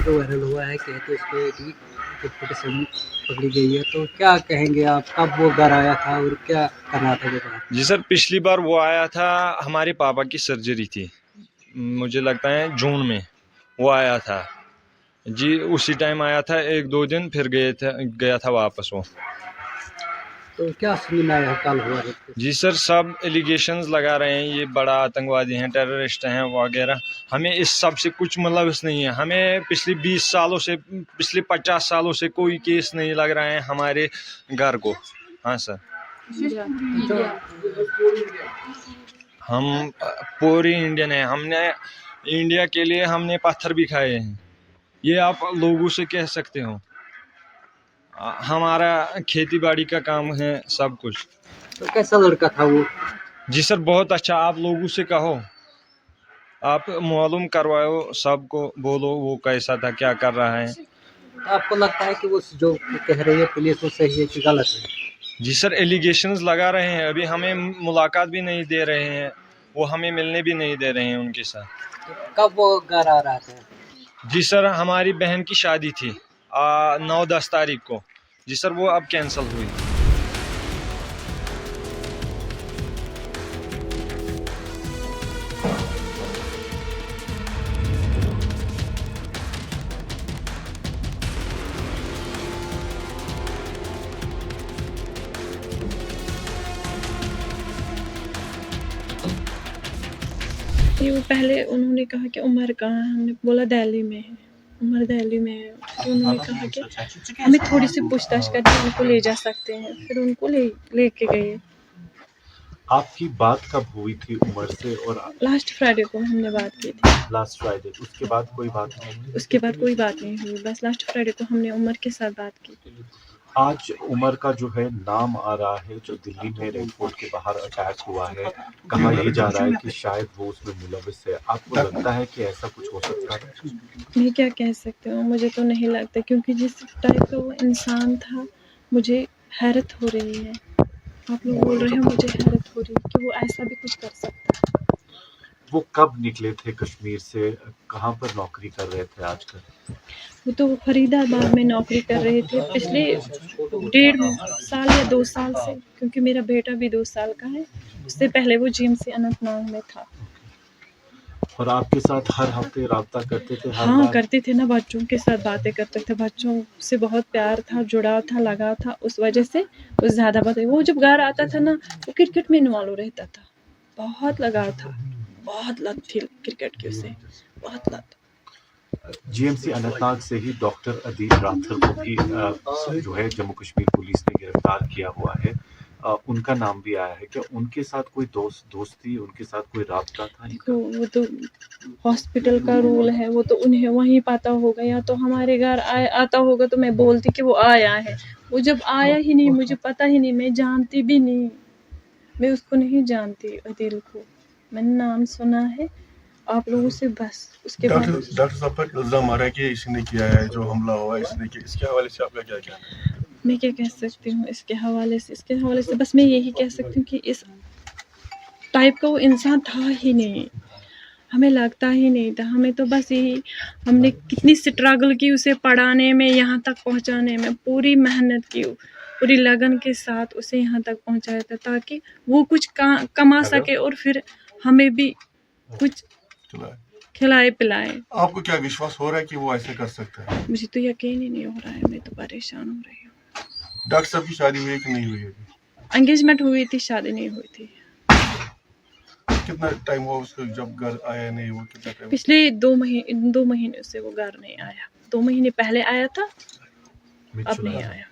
Photo viral हुआ है, कहते उस पे कि डिप्टी पकड़ी गई है, तो क्या कहेंगे आप? कब वो घर आया था और क्या करना था वो घर? जी सर, पिछली बार वो आया था, हमारे पापा की सर्जरी थी, मुझे लगता है जून में वो आया था जी। उसी टाइम आया था 1-2 दिन, फिर गया था वापस वो। तो क्या सुनने में आया कल हुआ है? जी सर, सब एलिगेशंस लगा रहे हैं, ये बड़ा आतंकवादी हैं, टेररिस्ट हैं वगैरह। हमें इस सब से कुछ मुलविस नहीं है। हमें पिछले 20 सालों से, पिछले 50 सालों से कोई केस नहीं लग रहा है हमारे घर को। हाँ सर, हम पूरी इंडियन है। हमने इंडिया के लिए हमने पत्थर भी खाए हैं, ये आप लोगों से कह सकते हो। हमारा खेती बाड़ी का काम है, सब कुछ। तो कैसा लड़का था वो? जी सर, बहुत अच्छा। आप लोगों से कहो, आप मालूम करवाओ, सबको बोलो वो कैसा था, क्या कर रहा है। तो आपको लगता है कि वो जो कह रही है पुलिस, वो सही है कि गलत है? जी सर, एलिगेशंस लगा रहे हैं, अभी हमें मुलाकात भी नहीं दे रहे हैं, वो हमें मिलने भी नहीं दे रहे हैं उनके साथ। तो कब वो घर आ रहा था? जी सर, हमारी बहन की शादी थी 9-10 तारीख को। जी सर, वो अब कैंसिल हुई। ये वो पहले उन्होंने कहा कि उमर कहाँ है, हमने बोला दिल्ली में है, उमर दिल्ली में है। तो उन्होंने कहा कि हमें थोड़ी सी पूछताछ करके उनको ले जा सकते हैं, फिर उनको लेके गए। आपकी बात कब हुई थी उमर से? और लास्ट फ्राइडे को हमने बात की थी। लास्ट फ्राइडे, उसके बाद कोई बात नहीं? उसके बाद कोई बात नहीं हुई, बस लास्ट फ्राइडे को हमने उमर के साथ बात की थी। आज उमर का जो है नाम आ रहा है, जो दिल्ली में रेड फोर्ट के बाहर अटैक हुआ है, कहा यह जा रहा है कि शायद वो उसमें मुलविस है। आपको लगता है कि ऐसा कुछ हो सकता है? मैं क्या कह सकती हूँ, मुझे तो नहीं लगता, क्योंकि जिस टाइप का वो इंसान था, मुझे हैरत हो रही है। आप लोग बोल रहे हैं, मुझे हैरत हो रही है कि वो ऐसा भी कुछ कर सकता है। वो कब निकले थे कश्मीर से? कहाँ पर नौकरी कर रहे थे आजकल? वो तो फरीदाबाद में नौकरी कर रहे थे पिछले 1.5 साल या 2 साल से, क्योंकि मेरा बेटा भी 2 साल का है। उससे पहले वो जीएमसी अनंतनाग में था। और आपके साथ हर हफ्ते राब्ता करते थे? हाँ, करते थे ना, बच्चों के साथ बातें करते थे, बच्चों से बहुत प्यार था, जुड़ाव था, लगाव था, उस वजह से वो ज़्यादा बातें। वो जब घर आता था ना, वो क्रिकेट में इन्वॉल्व रहता था, बहुत लगाव था, बहुत लत थी क्रिकेट की उसे, बहुत लत। जीएमसी अनंतनाग से ही डॉक्टर अदील राथर को भी जो है जम्मू कश्मीर पुलिस ने गिरफ्तार किया हुआ है। उनका नाम भी आया है। क्या उनके साथ कोई दोस्ती, उनके साथ कोई राब्ता था इनका? वो तो हॉस्पिटल का रूल है, वो तो उन्हें वहीं पता होगा, या तो हमारे घर आता होगा तो मैं बोलती कि वो आया है। वो जब आया ही नहीं, मुझे पता ही नहीं, मैं जानती भी नहीं, मैं उसको नहीं जानती अदील को, मैंने नाम सुना है आप लोगों से बस। उसके बाद डॉक्टर साहब पर इल्जाम आ रहा है कि इसने किया है, जो हमला हुआ है इसने किया। इसके हवाले से आपका क्या कहना है? मैं क्या कह सकती हूँ इसके हवाले से बस मैं यही कह सकती हूँ कि इस टाइप का वो इंसान था ही नहीं, हमें लगता ही नहीं था। हमें तो बस यही, हमने कितनी स्ट्रगल की उसे पढ़ाने में, यहाँ तक पहुँचाने में, पूरी मेहनत की, पूरी लगन के साथ उसे यहाँ तक पहुँचाया था, ताकि वो कुछ कमा सके और फिर हमें भी कुछ खिलाए पिलाए। आपको क्या विश्वास हो रहा है कि वो ऐसे कर सकता है? मुझे तो यकीन ही नहीं हो रहा है, मैं तो परेशान हो रही हूँ। डॉक्टर साहब की शादी हुई है कि नहीं हुई है? एंगेजमेंट हुई थी, शादी नहीं हुई थी। कितना टाइम हुआ उसको जब घर आया नहीं? वो कितना टाइम? पिछले 2 महीने से वो घर नहीं आया। 2 महीने पहले आया था, अब नहीं आया।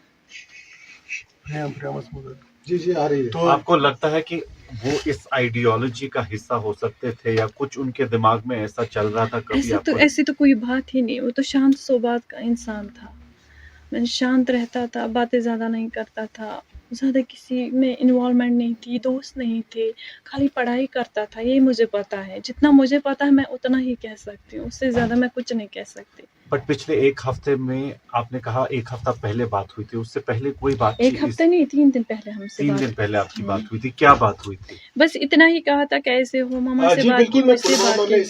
जी आ रही है। तो आपको लगता है कि वो इस आइडियोलॉजी का हिस्सा हो सकते थे, या कुछ उनके दिमाग में ऐसा चल रहा था कभी? ऐसी तो कोई बात ही नहीं, वो तो शांत स्वभाव का इंसान था, मैं शांत रहता था, बातें ज़्यादा नहीं करता था, ज़्यादा किसी में इन्वॉल्वमेंट नहीं थी, दोस्त नहीं थे, खाली पढ़ाई करता था, ये मुझे पता है। जितना मुझे पता है मैं उतना ही कह सकती हूँ, उससे ज़्यादा मैं कुछ नहीं कह सकती। बट पिछले 1 हफ्ते में आपने कहा 1 हफ्ता पहले बात हुई थी, उससे पहले कोई बात? 1 हफ्ते नहीं, 3 दिन पहले हमसे 3 दिन पहले आपकी बात हुई थी। क्या बात हुई थी? बस इतना ही कहा था, कैसे हो, मामा से बात की, मुझसे बात की।